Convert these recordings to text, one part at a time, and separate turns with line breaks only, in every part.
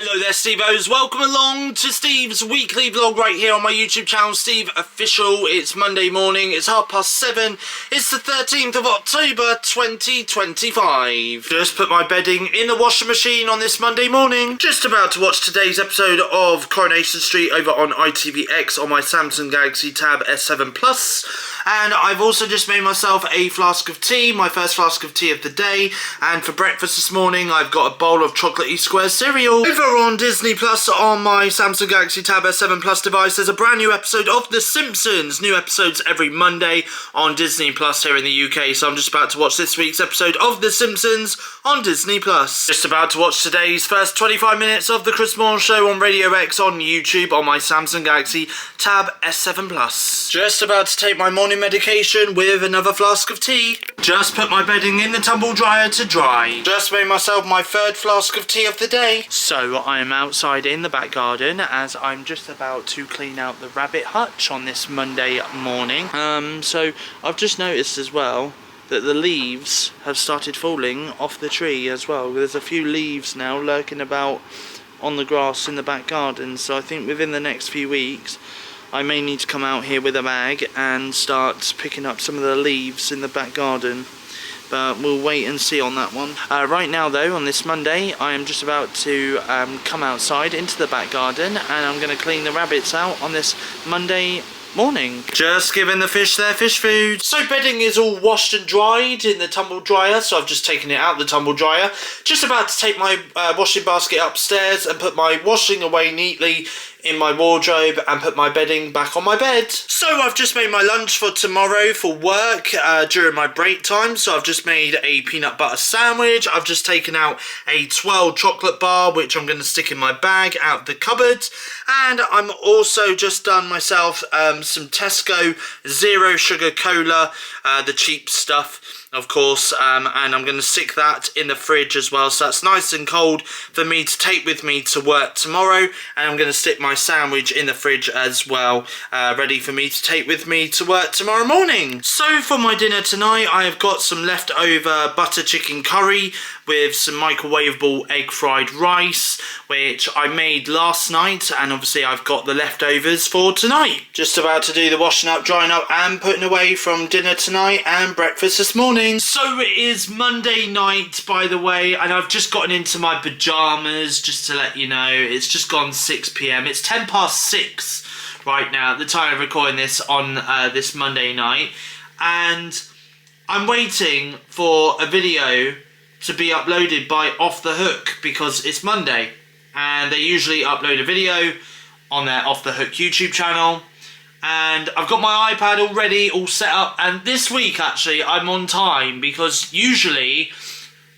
Hello there, Steve-Os. Welcome along to Steve's weekly vlog right here on my YouTube channel, Steve Official. It's Monday morning, it's 7:30. It's the 13th of October, 2025. Just put my bedding in the washing machine on this Monday morning. Just about to watch today's episode of Coronation Street over on ITVX on my Samsung Galaxy Tab S7 Plus. And I've also just made myself a flask of tea, my first flask of tea of the day. And for breakfast this morning, I've got a bowl of chocolatey square cereal. Over on Disney Plus on my Samsung Galaxy Tab S7 Plus device, there's a brand new episode of The Simpsons. New episodes every Monday on Disney Plus here in the UK. So I'm just about to watch this week's episode of The Simpsons on Disney Plus. Just about to watch today's first 25 minutes of The Chris Moore Show on Radio X on YouTube on my Samsung Galaxy Tab S7 Plus. Just about to take my morning medication with another flask of tea. Just put my bedding in the tumble dryer to dry. Just made myself my third flask of tea of the day. So I am outside in the back garden as I'm just about to clean out the rabbit hutch on this Monday morning. So I've just noticed as well that the leaves have started falling off the tree as well. There's a few leaves now lurking about on the grass in the back garden, so I think within the next few weeks I may need to come out here with a bag and start picking up some of the leaves in the back garden. But we'll wait and see on that one. Right now though, on this Monday, I am just about to come outside into the back garden and I'm going to clean the rabbits out on this Monday morning. Just giving the fish their fish food. So bedding is all washed and dried in the tumble dryer, so I've just taken it out the tumble dryer. Just about to take my washing basket upstairs and put my washing away neatly in my wardrobe and put my bedding back on my bed. So I've just made my lunch for tomorrow for work during my break time. So I've just made a peanut butter sandwich. I've just taken out a 12 chocolate bar, which I'm going to stick in my bag out of the cupboard. And I'm also just done myself some Tesco zero sugar cola, the cheap stuff, of course, and I'm going to stick that in the fridge as well, so that's nice and cold for me to take with me to work tomorrow. And I'm going to stick my sandwich in the fridge as well, ready for me to take with me to work tomorrow morning. So for my dinner tonight, I have got some leftover butter chicken curry with some microwavable egg fried rice, which I made last night, and obviously I've got the leftovers for tonight. Just about to do the washing up, drying up and putting away from dinner tonight and breakfast this morning. So it is Monday night, by the way, and I've just gotten into my pyjamas, just to let you know. It's just gone 6 PM. It's 6:10 right now at the time of recording this on this Monday night, and I'm waiting for a video to be uploaded by Off the Hook because it's Monday and they usually upload a video on their Off the Hook YouTube channel. And I've got my iPad all ready, all set up, and this week actually I'm on time because usually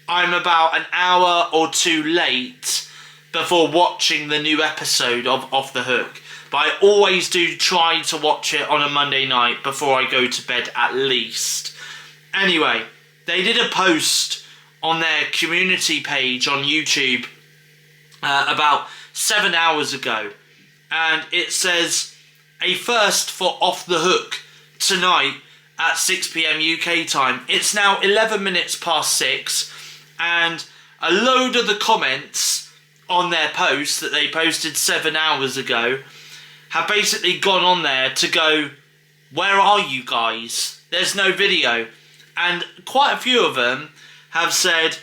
I'm about an hour or two late before watching the new episode of Off the Hook. But I always do try to watch it on a Monday night before I go to bed at least. Anyway, they did a post on their community page on YouTube about 7 hours ago, and it says a first for Off the Hook tonight at 6 PM UK time. It's now 11 minutes past 6, and a load of the comments on their post that they posted 7 hours ago have basically gone on there to go, where are you guys? There's no video. And quite a few of them have said,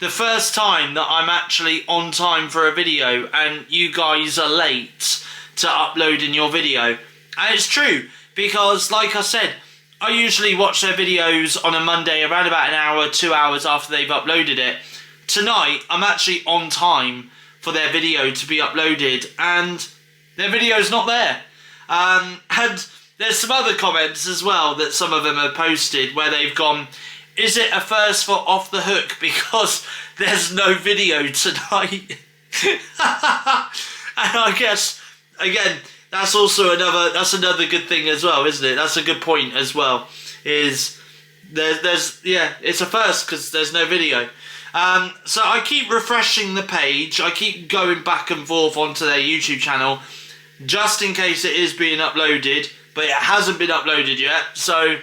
the first time that I'm actually on time for a video and you guys are late to uploading your video. And it's true, because like I said, I usually watch their videos on a Monday around about an hour, 2 hours after they've uploaded it. Tonight, I'm actually on time for their video to be uploaded, and their video's not there. And there's some other comments as well that some of them have posted where they've gone, is it a first for Off the Hook because there's no video tonight? And I guess, again, that's also another good thing as well, isn't it? That's a good point as well, is yeah, it's a first because there's no video. So I keep refreshing the page, I keep going back and forth onto their YouTube channel just in case it is being uploaded, but it hasn't been uploaded yet. So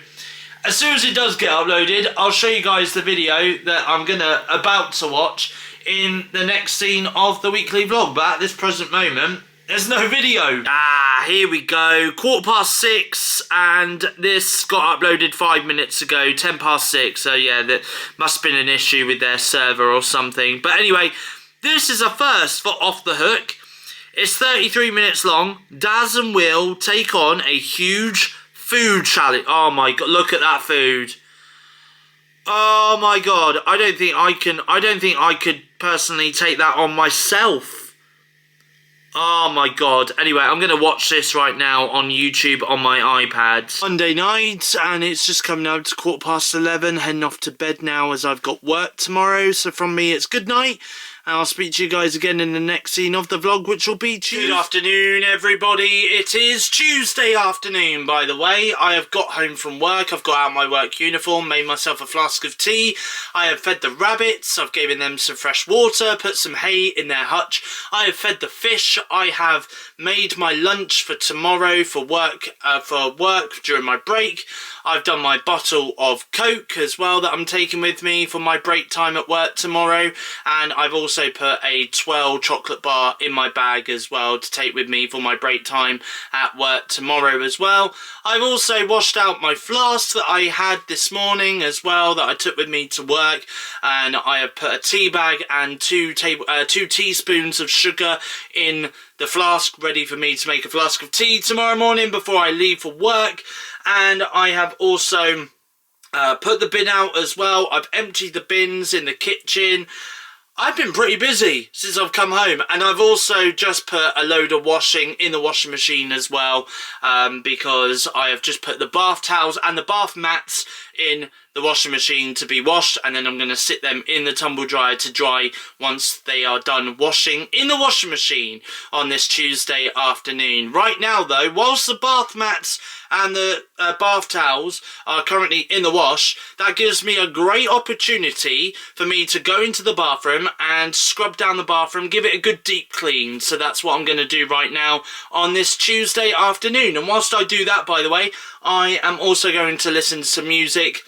as soon as it does get uploaded, I'll show you guys the video that I'm about to watch in the next scene of the weekly vlog. But at this present moment, there's no video. Here we go. 6:15, and this got uploaded 5 minutes ago, 6:10. So yeah, that must have been an issue with their server or something. But anyway, this is a first for Off the Hook. It's 33 minutes long. Daz and Will take on a huge food challenge. Oh my god, look at that food. Oh my god, I don't think I could personally take that on myself. Oh my god. Anyway, I'm going to watch this right now on YouTube on my iPad. Monday night, and it's just coming out to 11:15, heading off to bed now as I've got work tomorrow. So from me, it's good night. And I'll speak to you guys again in the next scene of the vlog, which will be Tuesday. Good afternoon, everybody. It is Tuesday afternoon, by the way. I have got home from work. I've got out my work uniform, made myself a flask of tea. I have fed the rabbits. I've given them some fresh water, put some hay in their hutch. I have fed the fish. I have made my lunch for tomorrow for work during my break. I've done my bottle of Coke as well that I'm taking with me for my break time at work tomorrow. And I've also put a 12 chocolate bar in my bag as well to take with me for my break time at work tomorrow as well. I've also washed out my flask that I had this morning as well that I took with me to work. And I have put a tea bag and two teaspoons of sugar in the flask ready for me to make a flask of tea tomorrow morning before I leave for work. And I have also put the bin out as well. I've emptied the bins in the kitchen. I've been pretty busy since I've come home, and I've also just put a load of washing in the washing machine as well, because I have just put the bath towels and the bath mats in the washing machine to be washed, and then I'm going to sit them in the tumble dryer to dry once they are done washing in the washing machine on this Tuesday afternoon. Right now though, whilst the bath mats and the bath towels are currently in the wash, that gives me a great opportunity for me to go into the bathroom and scrub down the bathroom, give it a good deep clean. So that's what I'm going to do right now on this Tuesday afternoon. And whilst I do that, by the way, I am also going to listen to some music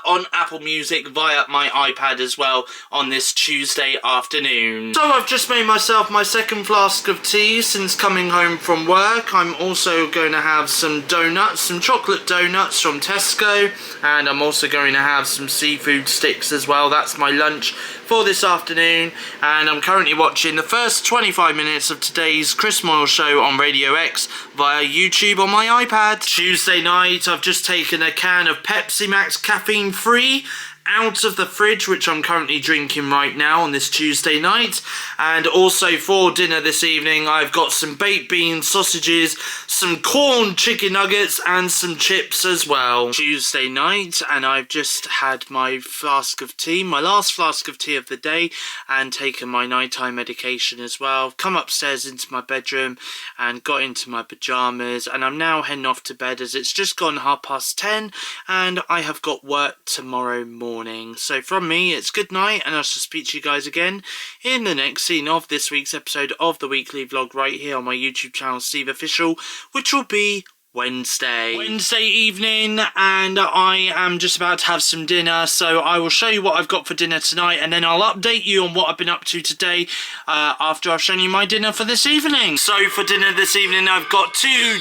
on Apple Music via my iPad as well on this Tuesday afternoon. So I've just made myself my second flask of tea since coming home from work. I'm also going to have some donuts, some chocolate donuts from Tesco, and I'm also going to have some seafood sticks as well. That's my lunch for this afternoon, and I'm currently watching the first 25 minutes of today's Chris Moyle show on Radio X via YouTube on my iPad. Tuesday night, I've just taken a can of Pepsi Max caffeine free out of the fridge, which I'm currently drinking right now on this Tuesday night. And also for dinner this evening, I've got some baked beans, sausages, some corn chicken nuggets and some chips as well. Tuesday night, and I've just had my flask of tea, my last flask of tea of the day, and taken my nighttime medication as well. I've come upstairs into my bedroom and got into my pyjamas, and I'm now heading off to bed as it's just gone 10:30 and I have got work tomorrow morning. So from me, it's good night, and I shall speak to you guys again in the next scene of this week's episode of the weekly vlog right here on my YouTube channel, SteveOfficial, which will be Wednesday evening, and I am just about to have some dinner, so I will show you what I've got for dinner tonight, and then I'll update you on what I've been up to today after I've shown you my dinner for this evening. So for dinner this evening, I've got two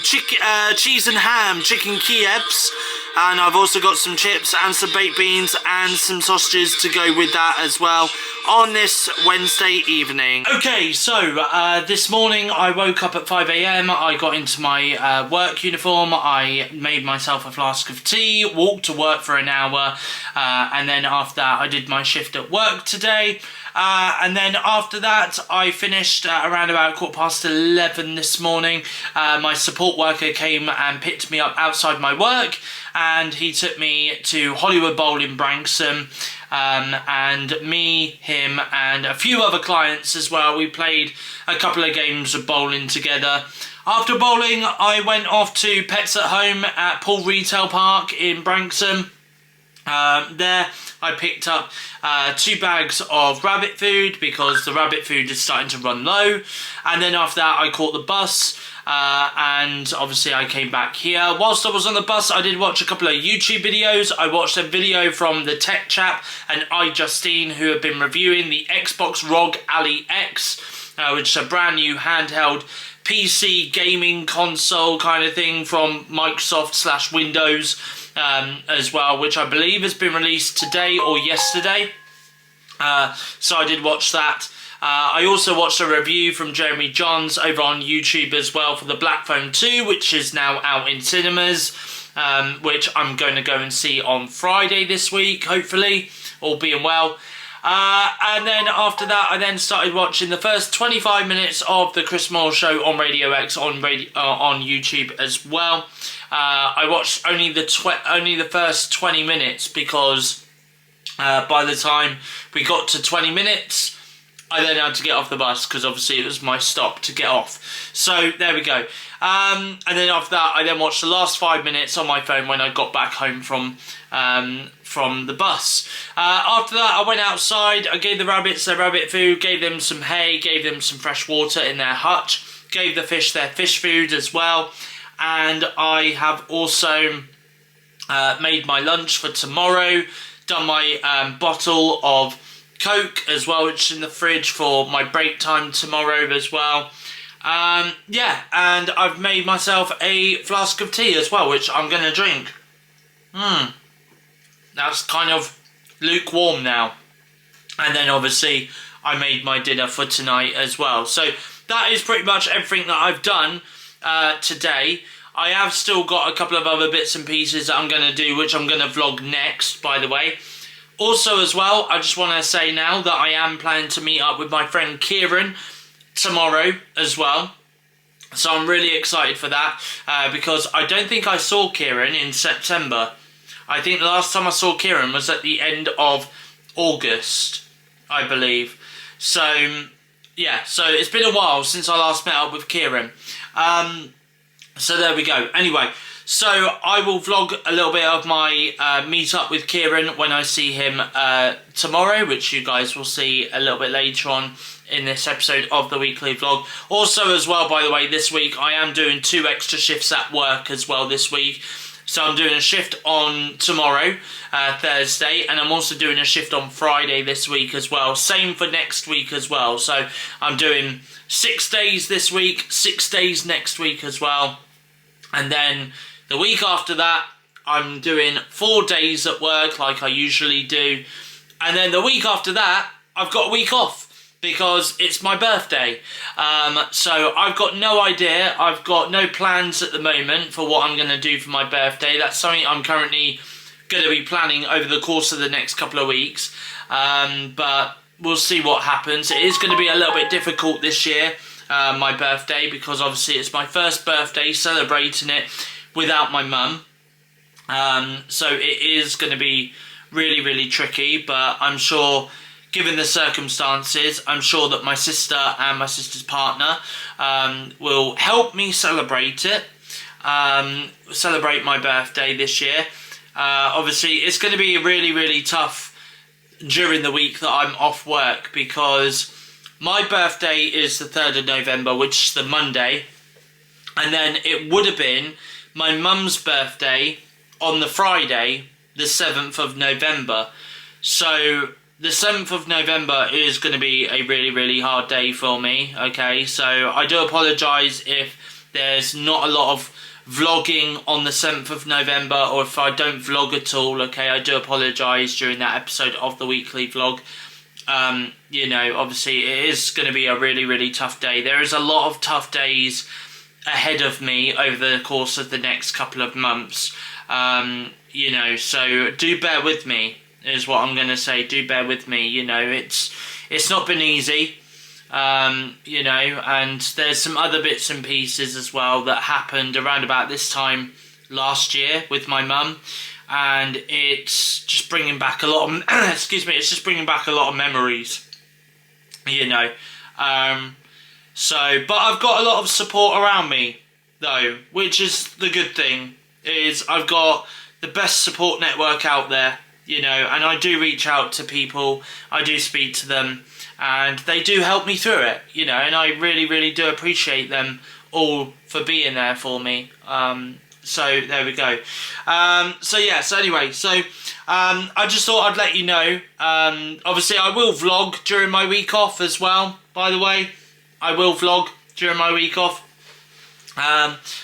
cheese and ham chicken Kievs, and I've also got some chips and some baked beans and some sausages to go with that as well on this Wednesday evening. Okay, so this morning I woke up at 5 AM, I got into my work uniform, I made myself a flask of tea, walked to work for an hour, and then after that I did my shift at work today. And then after that I finished around about 11:15 this morning. My support worker came and picked me up outside my work, and he took me to Hollywood Bowl in Branksome, and me, him and a few other clients as well, we played a couple of games of bowling together. After bowling I went off to Pets at Home at Poole Retail Park in Branksome, There I picked up 2 bags of rabbit food because the rabbit food is starting to run low, and then after that I caught the bus, and obviously I came back here. Whilst I was on the bus, I did watch a couple of YouTube videos. I watched a video from the Tech Chap and iJustine, who have been reviewing the Xbox ROG Ally X, which is a brand new handheld PC gaming console kind of thing from Microsoft/Windows as well, which I believe has been released today or yesterday. So I did watch that. I also watched a review from Jeremy Johns over on YouTube as well for the Black Phone 2, which is now out in cinemas, which I'm going to go and see on Friday this week, hopefully, all being well. And then after that, I then started watching the first 25 minutes of the Chris Moore Show on Radio X on YouTube as well. I watched only the first 20 minutes because by the time we got to 20 minutes, I then had to get off the bus because obviously it was my stop to get off. So there we go. And then after that, I then watched the last 5 minutes on my phone when I got back home from the bus. After that, I went outside. I gave the rabbits their rabbit food, gave them some hay, gave them some fresh water in their hutch, gave the fish their fish food as well. And I have also made my lunch for tomorrow, done my bottle of Coke as well, which is in the fridge for my break time tomorrow as well. Yeah, and I've made myself a flask of tea as well, which I'm going to drink. That's kind of lukewarm now. And then obviously I made my dinner for tonight as well. So that is pretty much everything that I've done today. I have still got a couple of other bits and pieces that I'm going to do, which I'm going to vlog next, by the way. Also as well, I just want to say now that I am planning to meet up with my friend Kieran tomorrow as well. So I'm really excited for that because I don't think I saw Kieran in September. I think the last time I saw Kieran was at the end of August, I believe. So, yeah, so it's been a while since I last met up with Kieran. So there we go. Anyway, so I will vlog a little bit of my meet up with Kieran when I see him tomorrow, which you guys will see a little bit later on in this episode of the weekly vlog. Also as well, by the way, this week I am doing 2 extra shifts at work as well this week. So I'm doing a shift on tomorrow, Thursday, and I'm also doing a shift on Friday this week as well. Same for next week as well. So I'm doing 6 days this week, 6 days next week as well. And then the week after that, I'm doing 4 days at work like I usually do. And then the week after that, I've got a week off because it's my birthday. So I've got no idea. I've got no plans at the moment for what I'm going to do for my birthday. That's something I'm currently going to be planning over the course of the next couple of weeks. But we'll see what happens. It is going to be a little bit difficult this year, my birthday, because obviously it's my first birthday, celebrating it without my mum. So it is going to be really, really tricky, but I'm sure, given the circumstances, I'm sure that my sister and my sister's partner will help me celebrate it, celebrate my birthday this year. Obviously, it's going to be really, really tough during the week that I'm off work because my birthday is the 3rd of November, which is the Monday, and then it would have been my mum's birthday on the Friday, the 7th of November. So the 7th of November is going to be a really, really hard day for me, okay? So I do apologise if there's not a lot of vlogging on the 7th of November, or if I don't vlog at all, okay? I do apologise during that episode of the weekly vlog. You know, obviously it is going to be a really, really tough day. There is a lot of tough days ahead of me over the course of the next couple of months. You know, so do bear with me, is what I'm going to say. Do bear with me. You know, it's not been easy, you know, and there's some other bits and pieces as well that happened around about this time last year with my mum, and it's just bringing back a lot of excuse me, it's just bringing back a lot of memories, you know. So, but I've got a lot of support around me though, which is the good thing, is I've got the best support network out there, you know, and I do reach out to people, I do speak to them, and they do help me through it, you know, and I really, really do appreciate them all for being there for me. So there we go. So yeah, so anyway, so I just thought I'd let you know. Obviously I will vlog during my week off as well, by the way. I will vlog during my week off.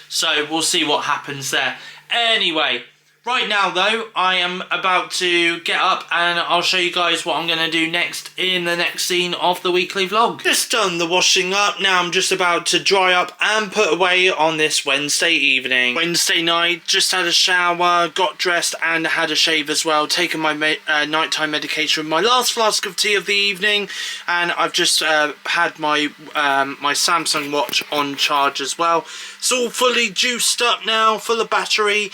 So we'll see what happens there. Anyway, right now though, I am about to get up and I'll show you guys what I'm going to do next in the next scene of the weekly vlog. Just done the washing up, now I'm just about to dry up and put away on this Wednesday evening. Wednesday night, just had a shower, got dressed and had a shave as well, taken my nighttime medication, my last flask of tea of the evening, and I've just had my my Samsung watch on charge as well. It's all fully juiced up now, full of battery,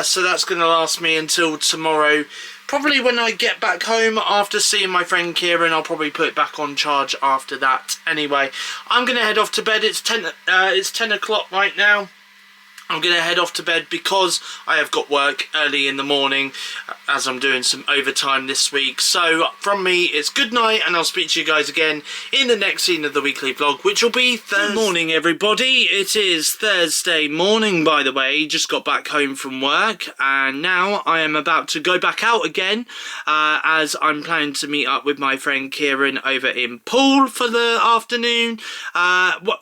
so that's going to last me until tomorrow. Probably when I get back home after seeing my friend Kieran, I'll probably put it back on charge after that. Anyway, I'm going to head off to bed. It's 10 o'clock right now. I'm going to head off to bed because I have got work early in the morning as I'm doing some overtime this week. So from me, it's good night, and I'll speak to you guys again in the next scene of the weekly vlog, which will be Thursday. Good morning, everybody. It is Thursday morning, by the way. Just got back home from work, and now I am about to go back out again as I'm planning to meet up with my friend Kieran over in Poole for the afternoon.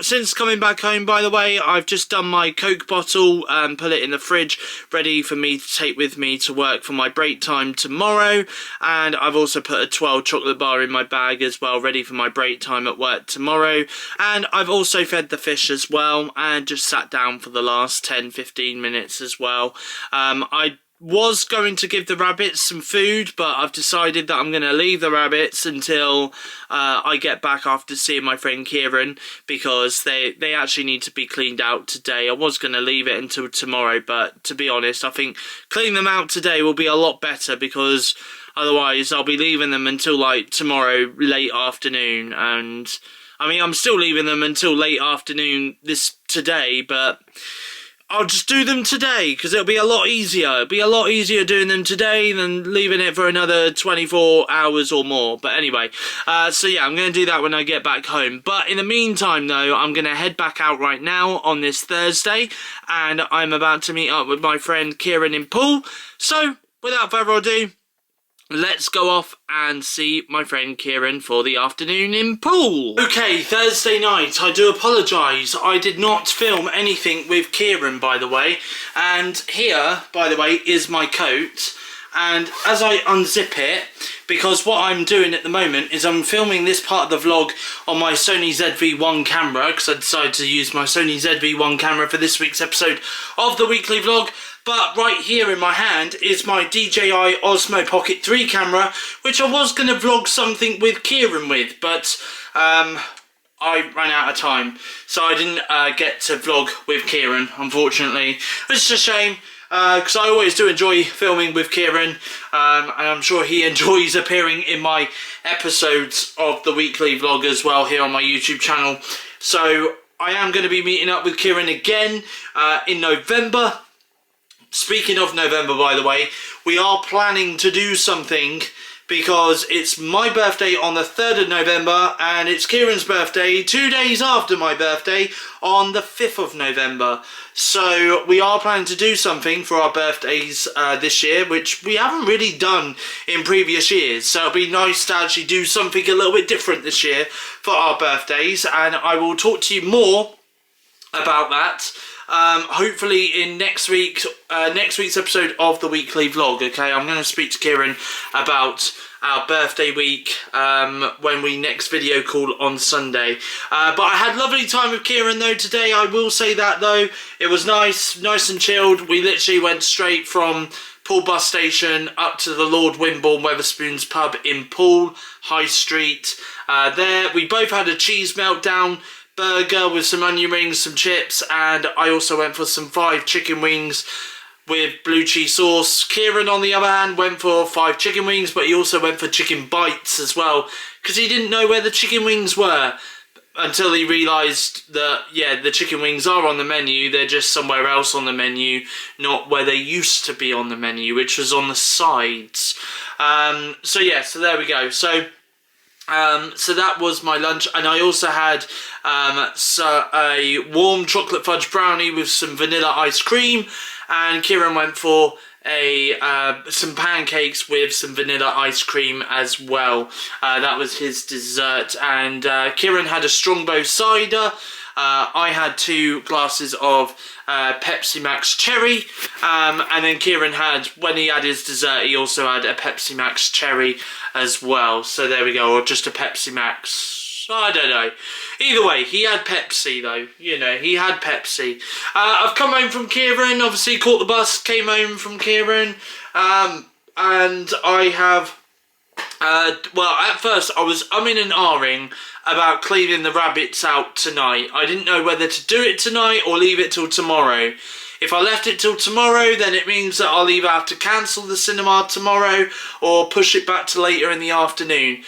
Since coming back home, by the way, I've just done my Coke bottle, put it in the fridge ready for me to take with me to work for my break time tomorrow, and I've also put a 12 chocolate bar in my bag as well, ready for my break time at work tomorrow. And I've also fed the fish as well and just sat down for the last 10-15 minutes as well. I was going to give the rabbits some food, but I've decided that I'm going to leave the rabbits until I get back after seeing my friend Kieran, because they actually need to be cleaned out today. I was going to leave it until tomorrow, but to be honest, I think cleaning them out today will be a lot better, because otherwise I'll be leaving them until like tomorrow late afternoon. And I mean, I'm still leaving them until late afternoon today, but I'll just do them today because it'll be a lot easier. It'll be a lot easier doing them today than leaving it for another 24 hours or more. But anyway, so yeah, I'm going to do that when I get back home. But in the meantime, though, I'm going to head back out right now on this Thursday, and I'm about to meet up with my friend Kieran in Poole. So, without further ado, let's go off and see my friend Kieran for the afternoon in Poole. Okay, Thursday night. I do apologise. I did not film anything with Kieran, by the way. And here, by the way, is my coat. And as I unzip it, because what I'm doing at the moment is I'm filming this part of the vlog on my Sony ZV-1 camera, because I decided to use my Sony ZV-1 camera for this week's episode of the weekly vlog. But right here in my hand is my DJI Osmo Pocket 3 camera, which I was going to vlog something with Kieran with, but I ran out of time, so I didn't get to vlog with Kieran, unfortunately. It's a shame, because I always do enjoy filming with Kieran, and I'm sure he enjoys appearing in my episodes of the weekly vlog as well here on my YouTube channel. So I am going to be meeting up with Kieran again in November. Speaking of November, by the way, we are planning to do something, because it's my birthday on the 3rd of November and it's Kieran's birthday 2 days after my birthday on the 5th of November. So we are planning to do something for our birthdays this year, which we haven't really done in previous years. So it'll be nice to actually do something a little bit different this year for our birthdays, and I will talk to you more about that hopefully in next week's episode of the weekly vlog. Okay, I'm going to speak to Kieran about our birthday week when we next video call on Sunday. But I had a lovely time with Kieran though today, I will say that though. It was nice and chilled. We literally went straight from Poole bus station up to the Lord Wimborne Wetherspoons pub in Poole High Street. There we both had a cheese meltdown burger with some onion rings, some chips, and I also went for some 5 chicken wings with blue cheese sauce. Kieran, on the other hand, went for 5 chicken wings, but he also went for chicken bites as well, because he didn't know where the chicken wings were until he realised that, yeah, the chicken wings are on the menu, they're just somewhere else on the menu, not where they used to be on the menu, which was on the sides. So yeah, so there we go. So that was my lunch, and I also had a warm chocolate fudge brownie with some vanilla ice cream, and Kieran went for some pancakes with some vanilla ice cream as well. That was his dessert, and Kieran had a Strongbow cider. I had 2 glasses of Pepsi Max Cherry, and then Kieran had, when he had his dessert, he also had a Pepsi Max Cherry as well. So there we go, or just a Pepsi Max, I don't know. Either way, he had Pepsi though, you know, he had Pepsi. I've come home from Kieran, obviously caught the bus, came home from Kieran, and I have... well, at first I was umming and ahhing about cleaning the rabbits out tonight. I didn't know whether to do it tonight or leave it till tomorrow. If I left it till tomorrow, then it means that I'll either have to cancel the cinema tomorrow or push it back to later in the afternoon.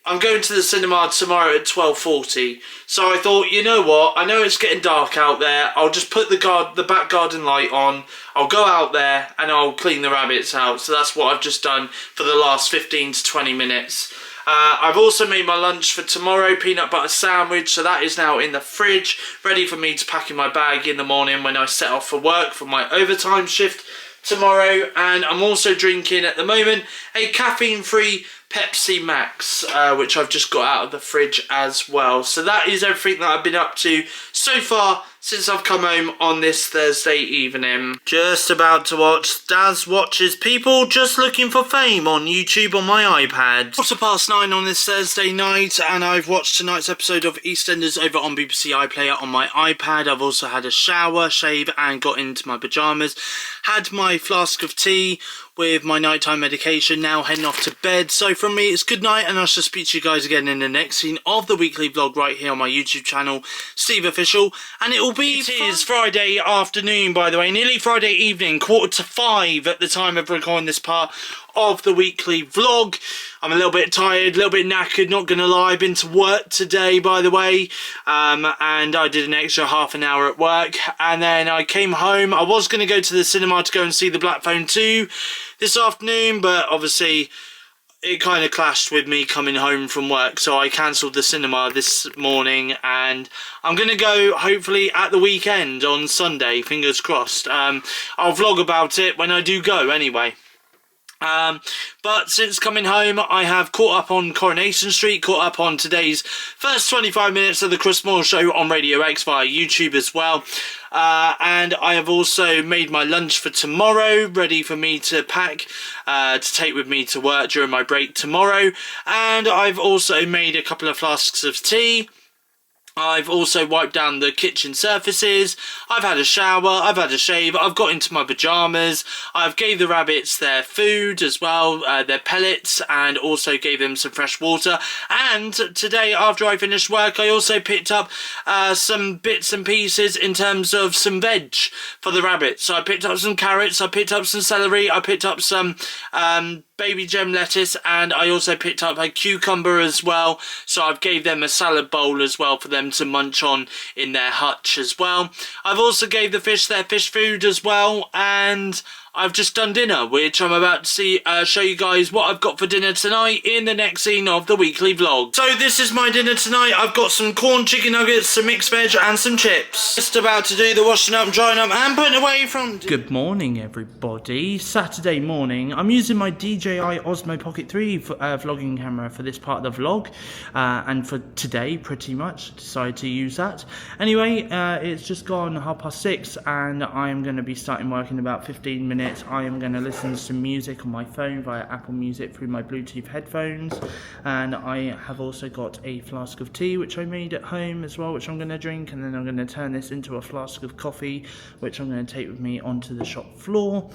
I'm going to the cinema tomorrow at 12:40, so I thought, you know what, I know it's getting dark out there, I'll just put the back garden light on, I'll go out there and I'll clean the rabbits out. So that's what I've just done for the last 15 to 20 minutes. I've also made my lunch for tomorrow, peanut butter sandwich, so that is now in the fridge, ready for me to pack in my bag in the morning when I set off for work for my overtime shift tomorrow. And I'm also drinking at the moment a caffeine-free Pepsi Max, which I've just got out of the fridge as well. So that is everything that I've been up to so far since I've come home on this Thursday evening. Just about to watch Daz Watches People Just Looking for Fame on YouTube on my iPad. 9:15 on this Thursday night, and I've watched tonight's episode of EastEnders over on BBC iPlayer on my iPad. I've also had a shower, shave, and got into my pyjamas. Had my flask of tea with my nighttime medication, now heading off to bed. So from me, it's good night, and I shall speak to you guys again in the next scene of the weekly vlog right here on my YouTube channel, SteveOfficial, and it will be... It is Friday afternoon, by the way, nearly Friday evening, 4:45 at the time of recording this part of the weekly vlog. I'm a little bit tired, a little bit knackered, not gonna lie. Been to work today, by the way, and I did an extra half an hour at work, and then I came home. I was gonna go to the cinema to go and see the Black Phone 2 this afternoon, but obviously it kind of clashed with me coming home from work, so I cancelled the cinema this morning, and I'm going to go hopefully at the weekend on Sunday, fingers crossed. I'll vlog about it when I do go anyway. But since coming home, I have caught up on Coronation Street, caught up on today's first 25 minutes of the Chris Moore Show on Radio X via YouTube as well. And I have also made my lunch for tomorrow, ready for me to pack, to take with me to work during my break tomorrow. And I've also made a couple of flasks of tea. I've also wiped down the kitchen surfaces. I've had a shower, I've had a shave, I've got into my pyjamas. I've gave the rabbits their food as well, their pellets, and also gave them some fresh water. And today, after I finished work, I also picked up some bits and pieces in terms of some veg for the rabbits. So I picked up some carrots, I picked up some celery, I picked up some baby gem lettuce, and I also picked up a cucumber as well. So I've gave them a salad bowl as well for them to munch on in their hutch as well. I've also gave the fish their fish food as well, and I've just done dinner, which I'm about to show you guys what I've got for dinner tonight in the next scene of the weekly vlog. So this is my dinner tonight. I've got some corn chicken nuggets, some mixed veg, and some chips. Just about to do the washing up, drying up, and putting away from... Good morning, everybody. Saturday morning. I'm using my DJI Osmo Pocket 3 vlogging camera for this part of the vlog, and for today, pretty much, decided to use that. Anyway, it's just gone 6:30, and I'm going to be starting work in about 15 minutes. I am going to listen to some music on my phone via Apple Music through my Bluetooth headphones, and I have also got a flask of tea which I made at home as well, which I'm going to drink, and then I'm going to turn this into a flask of coffee which I'm going to take with me onto the shop floor.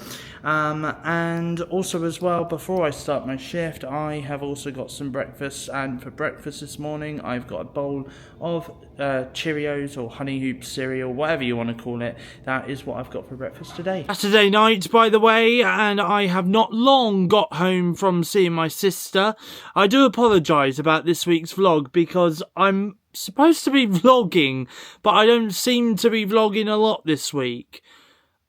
And also as well, before I start my shift, I have also got some breakfast, and for breakfast this morning I've got a bowl of Cheerios or Honey Hoop cereal, whatever you want to call it. That is what I've got for breakfast today. Saturday night, by the way, and I have not long got home from seeing my sister. I do apologise about this week's vlog because I'm supposed to be vlogging, but I don't seem to be vlogging a lot this week.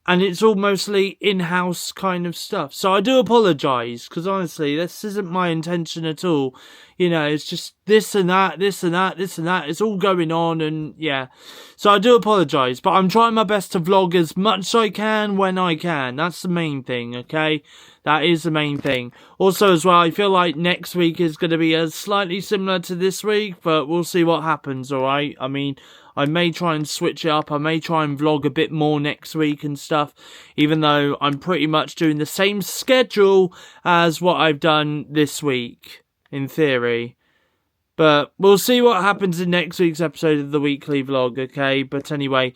And it's all mostly in-house kind of stuff. So I do apologise, because honestly, this isn't my intention at all. You know, it's just this and that, this and that, this and that. It's all going on, and yeah. So I do apologise, but I'm trying my best to vlog as much as I can when I can. That's the main thing, okay? That is the main thing. Also, as well, I feel like next week is going to be slightly similar to this week, but we'll see what happens, alright? I mean, I may try and switch it up. I may try and vlog a bit more next week and stuff, even though I'm pretty much doing the same schedule as what I've done this week, in theory. But we'll see what happens in next week's episode of the weekly vlog, okay? But anyway,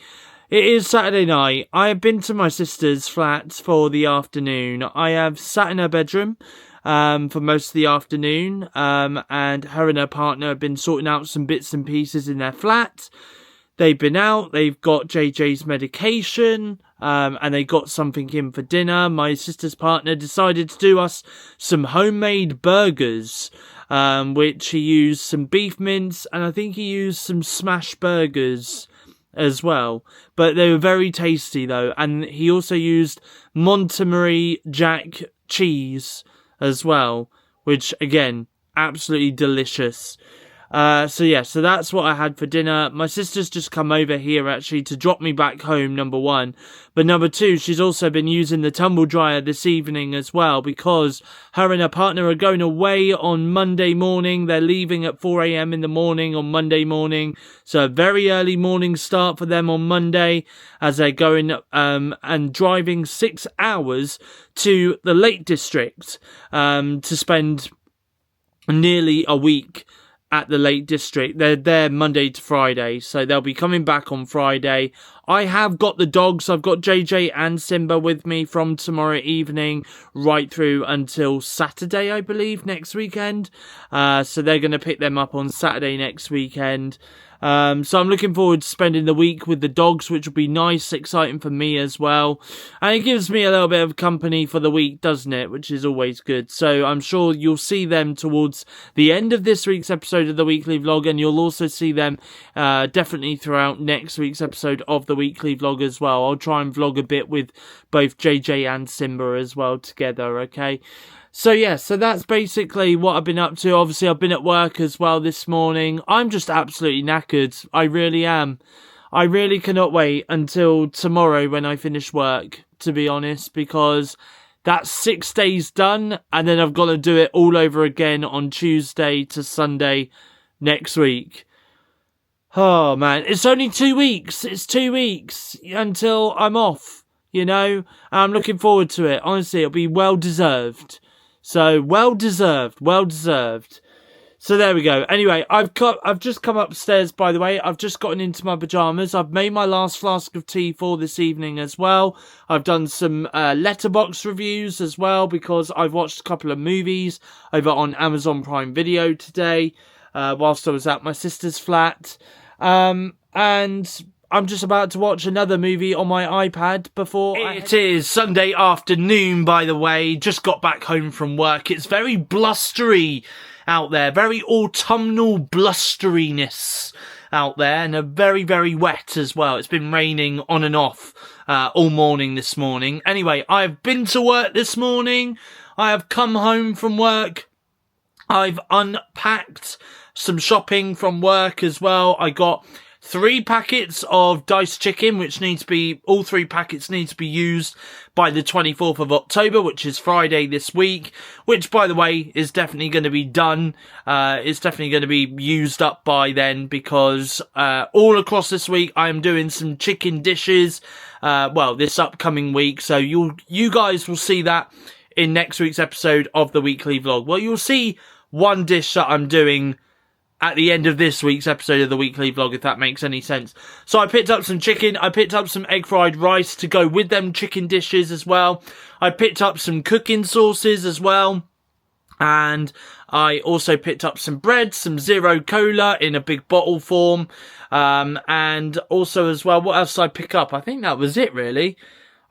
it is Saturday night. I have been to my sister's flat for the afternoon. I have sat in her bedroom for most of the afternoon, and her and her partner have been sorting out some bits and pieces in their flat. They've been out, they've got JJ's medication, and they got something in for dinner. My sister's partner decided to do us some homemade burgers, which he used some beef mince, and I think he used some smash burgers as well. But they were very tasty though, and he also used Monterey Jack cheese as well, which again, absolutely delicious. So yeah, so that's what I had for dinner. My sister's just come over here actually to drop me back home, number one. But number two, she's also been using the tumble dryer this evening as well, because her and her partner are going away on Monday morning. They're leaving at 4 a.m. in the morning on Monday morning. So a very early morning start for them on Monday, as they're going and driving 6 hours to the Lake District to spend nearly a week at the Lake District. They're there Monday to Friday, so they'll be coming back on Friday. I have got the dogs. I've got JJ and Simba with me from tomorrow evening right through until Saturday, I believe, next weekend. So they're going to pick them up on Saturday next weekend. So I'm looking forward to spending the week with the dogs, which will be nice, exciting for me as well. And it gives me a little bit of company for the week, doesn't it? Which is always good. So I'm sure you'll see them towards the end of this week's episode of the weekly vlog, and you'll also see them definitely throughout next week's episode of the weekly vlog as well. I'll try and vlog a bit with both JJ and Simba as well together, okay? So yeah, so that's basically what I've been up to. Obviously, I've been at work as well this morning. I'm just absolutely knackered. I really am. I really cannot wait until tomorrow when I finish work, to be honest, because that's 6 days done, and then I've got to do it all over again on Tuesday to Sunday next week. Oh man, it's only 2 weeks. It's 2 weeks until I'm off, you know? I'm looking forward to it. Honestly, it'll be well deserved. So, well deserved. So there we go. Anyway, I've just come upstairs, by the way. I've just gotten into my pyjamas. I've made my last flask of tea for this evening as well. I've done some letterbox reviews as well, because I've watched a couple of movies over on Amazon Prime Video today, whilst I was at my sister's flat. And I'm just about to watch another movie on my iPad before It is Sunday afternoon, by the way. Just got back home from work. It's very blustery out there. Very autumnal blusteriness out there. And very, very wet as well. It's been raining on and off all morning this morning. Anyway, I've been to work this morning. I have come home from work. I've unpacked some shopping from work as well. I got 3 packets of diced chicken, which all 3 packets need to be used by the 24th of October, which is Friday this week, which, by the way, is definitely going to be done. It's definitely going to be used up by then, because all across this week, I am doing some chicken dishes, this upcoming week. So you guys will see that in next week's episode of the weekly vlog. Well, you'll see one dish that I'm doing at the end of this week's episode of the weekly vlog, if that makes any sense. So I picked up some chicken. I picked up some egg fried rice to go with them chicken dishes as well. I picked up some cooking sauces as well. And I also picked up some bread, some zero cola in a big bottle form. And also as well, what else did I pick up? I think that was it, really.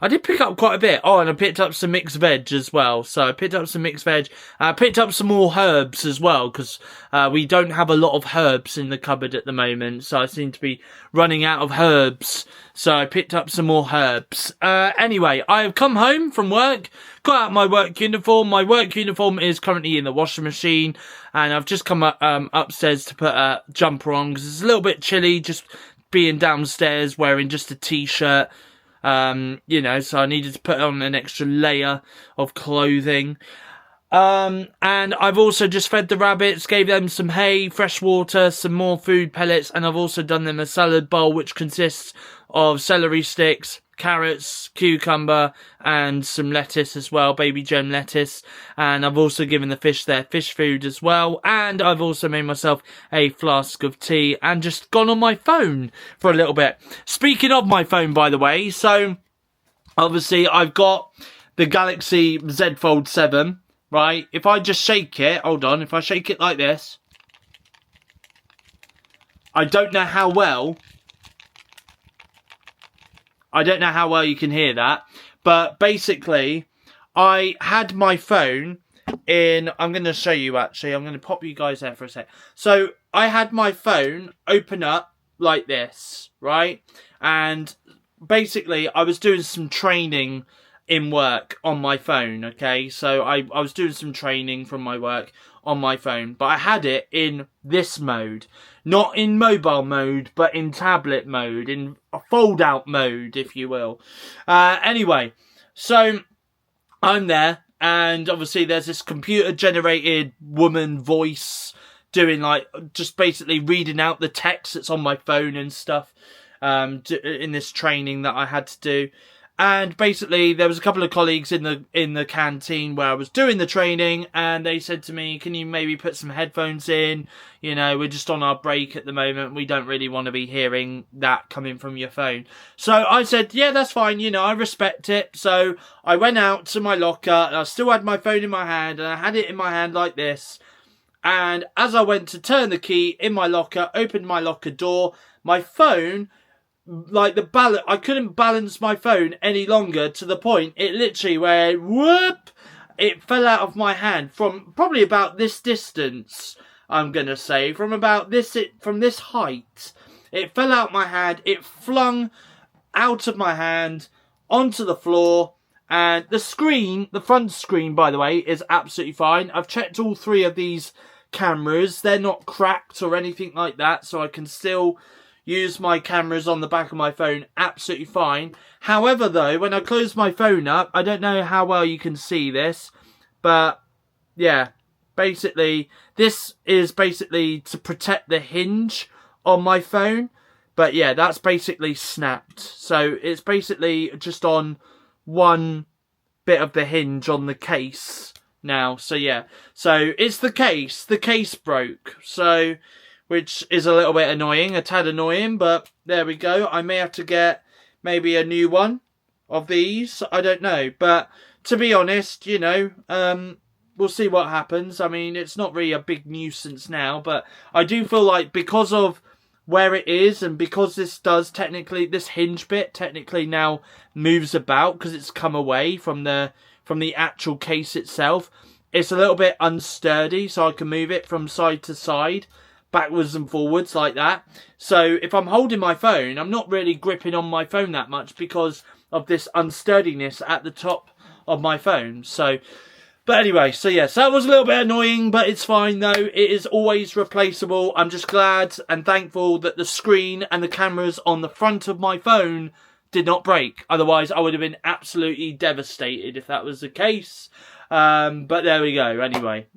I did pick up quite a bit. Oh, and I picked up some mixed veg as well. So I picked up some mixed veg. I picked up some more herbs as well, because we don't have a lot of herbs in the cupboard at the moment. So I seem to be running out of herbs. So I picked up some more herbs. Anyway, I have come home from work, got out my work uniform. My work uniform is currently in the washing machine. And I've just come upstairs to put a jumper on, because it's a little bit chilly just being downstairs wearing just a t-shirt. You know, so I needed to put on an extra layer of clothing. And I've also just fed the rabbits, gave them some hay, fresh water, some more food pellets, and I've also done them a salad bowl, which consists of celery sticks, carrots, cucumber, and some lettuce as well, baby gem lettuce. And I've also given the fish their fish food as well. And I've also made myself a flask of tea and just gone on my phone for a little bit. Speaking of my phone, by the way, so obviously I've got the Galaxy Z Fold 7, right? If I just shake it, hold on, if I shake it like this, I don't know how well you can hear that, but basically, I had my phone in, I'm going to show you actually, I'm going to pop you guys there for a sec. So, I had my phone open up like this, right? And basically, I was doing some training in work on my phone, okay? So, I was doing some training from my work on my phone, but I had it in this mode. Not in mobile mode, but in tablet mode, in a fold-out mode, if you will. Anyway, so I'm there, and obviously there's this computer-generated woman voice doing, like, just basically reading out the text that's on my phone and stuff in this training that I had to do. And basically, there was a couple of colleagues in the canteen where I was doing the training, and they said to me, can you maybe put some headphones in? You know, we're just on our break at the moment. We don't really want to be hearing that coming from your phone. So I said, yeah, that's fine. You know, I respect it. So I went out to my locker, and I still had my phone in my hand, and I had it in my hand like this. And as I went to turn the key in my locker, opened my locker door, my phone, like I couldn't balance my phone any longer, to the point it literally went whoop, it fell out of my hand from probably about this distance. I'm gonna say from this height, it fell out my hand. It flung out of my hand onto the floor, and the front screen, by the way, is absolutely fine. I've checked all three of these cameras; they're not cracked or anything like that, so I can still use my cameras on the back of my phone absolutely fine. However, though, when I close my phone up, I don't know how well you can see this, but yeah, basically, this is basically to protect the hinge on my phone. But yeah, that's basically snapped. So it's basically just on one bit of the hinge on the case now. So yeah, so it's the case broke. So, which is a little bit annoying, a tad annoying, but there we go. I may have to get maybe a new one of these. I don't know. But to be honest, you know, we'll see what happens. I mean, it's not really a big nuisance now, but I do feel like because of where it is, and because this hinge bit technically now moves about because it's come away from the actual case itself, it's a little bit unsturdy, so I can move it from side to side, backwards and forwards like that. So if I'm holding my phone, I'm not really gripping on my phone that much because of this unsturdiness at the top of my phone. So, but anyway, so yes, that was a little bit annoying, but it's fine though. It is always replaceable. I'm just glad and thankful that the screen and the cameras on the front of my phone did not break. Otherwise, I would have been absolutely devastated if that was the case. But there we go, anyway.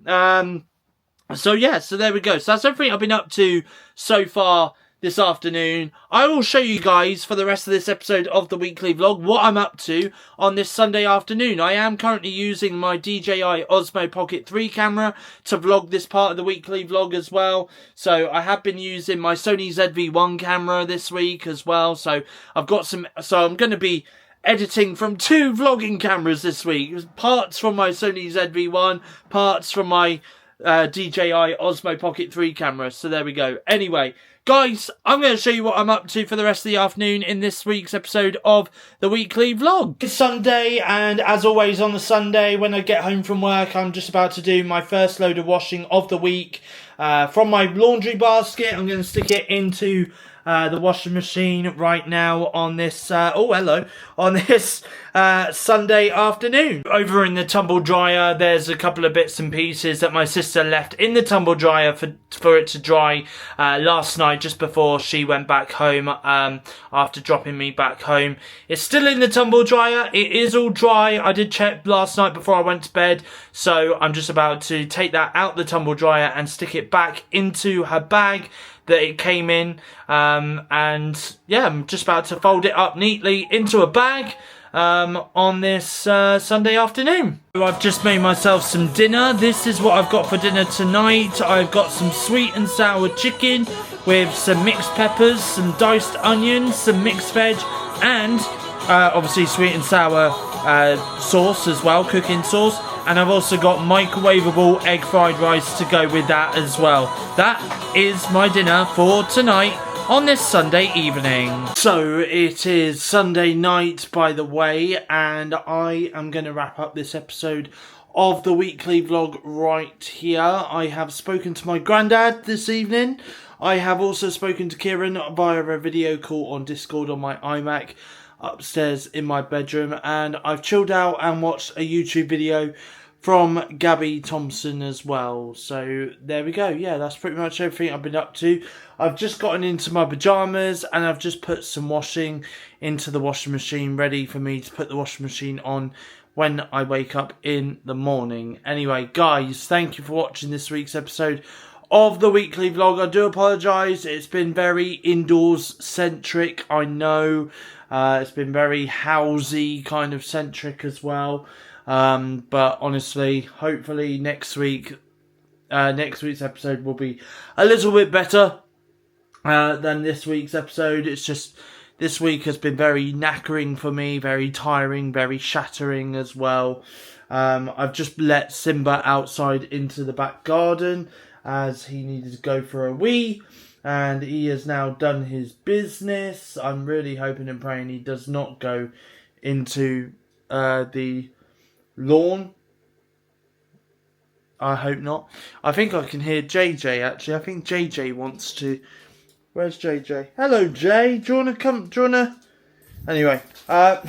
So yeah, so there we go. So that's everything I've been up to so far this afternoon. I will show you guys for the rest of this episode of the weekly vlog what I'm up to on this Sunday afternoon. I am currently using my DJI Osmo Pocket 3 camera to vlog this part of the weekly vlog as well. So I have been using my Sony ZV-1 camera this week as well. So I'm going to be editing from 2 vlogging cameras this week. Parts from my Sony ZV-1, parts from my DJI Osmo Pocket 3 camera. So there we go. Anyway, Guys, I'm going to show you what I'm up to for the rest of the afternoon in this week's episode of the weekly vlog. It's Sunday, and as always on the Sunday when I get home from work, I'm just about to do my first load of washing of the week. From my laundry basket, I'm going to stick it into the washing machine right now on this, Sunday afternoon. Over in the tumble dryer, there's a couple of bits and pieces that my sister left in the tumble dryer for it to dry last night, just before she went back home, after dropping me back home. It's still in the tumble dryer. It is all dry. I did check last night before I went to bed, so I'm just about to take that out the tumble dryer and stick it back into her bag that it came in, and yeah, I'm just about to fold it up neatly into a bag on this Sunday afternoon. I've just made myself some dinner. This is what I've got for dinner tonight. I've got some sweet and sour chicken with some mixed peppers, some diced onions, some mixed veg, and obviously sweet and sour sauce as well, cooking sauce. And I've also got microwavable egg fried rice to go with that as well. That is my dinner for tonight on this Sunday evening. So it is Sunday night, by the way, and I am going to wrap up this episode of the weekly vlog right here. I have spoken to my granddad this evening. I have also spoken to Kieran via a video call on Discord on my iMac upstairs in my bedroom, and I've chilled out and watched a YouTube video from Gabby Thompson as well. So there we go. Yeah, that's pretty much everything I've been up to. I've just gotten into my pyjamas and I've just put some washing into the washing machine, ready for me to put the washing machine on when I wake up in the morning. Anyway, guys, thank you for watching this week's episode of the weekly vlog. I do apologise. It's been very indoors centric, I know. It's been very housey kind of centric as well. But honestly, hopefully next week's episode will be a little bit better than this week's episode. It's just, this week has been very knackering for me, very tiring, very shattering as well. I've just let Simba outside into the back garden as he needed to go for a wee, and he has now done his business. I'm really hoping and praying he does not go into the lawn. I hope not. I think I can hear JJ actually. I think JJ wants to. Where's JJ? Hello Jay. Do you wanna come? Do you wanna? Anyway, let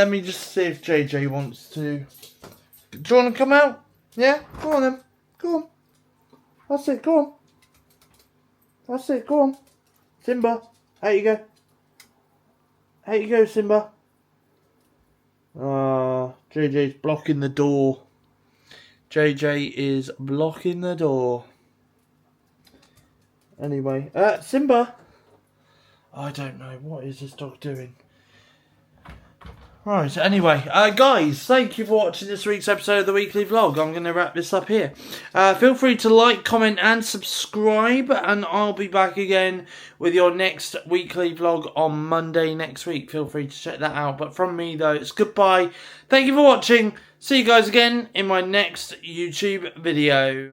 me just see if JJ wants to. Do you wanna come out? Yeah? Go on then. Go on. That's it, go on. That's it, go on. Simba, out you go. Out you go, Simba. JJ's blocking the door. JJ is blocking the door. Anyway, Simba. I don't know, what is this dog doing? Right, anyway, guys, thank you for watching this week's episode of the weekly vlog. I'm going to wrap this up here. Feel free to like, comment and subscribe, and I'll be back again with your next weekly vlog on Monday next week. Feel free to check that out. But from me, though, it's goodbye. Thank you for watching. See you guys again in my next YouTube video.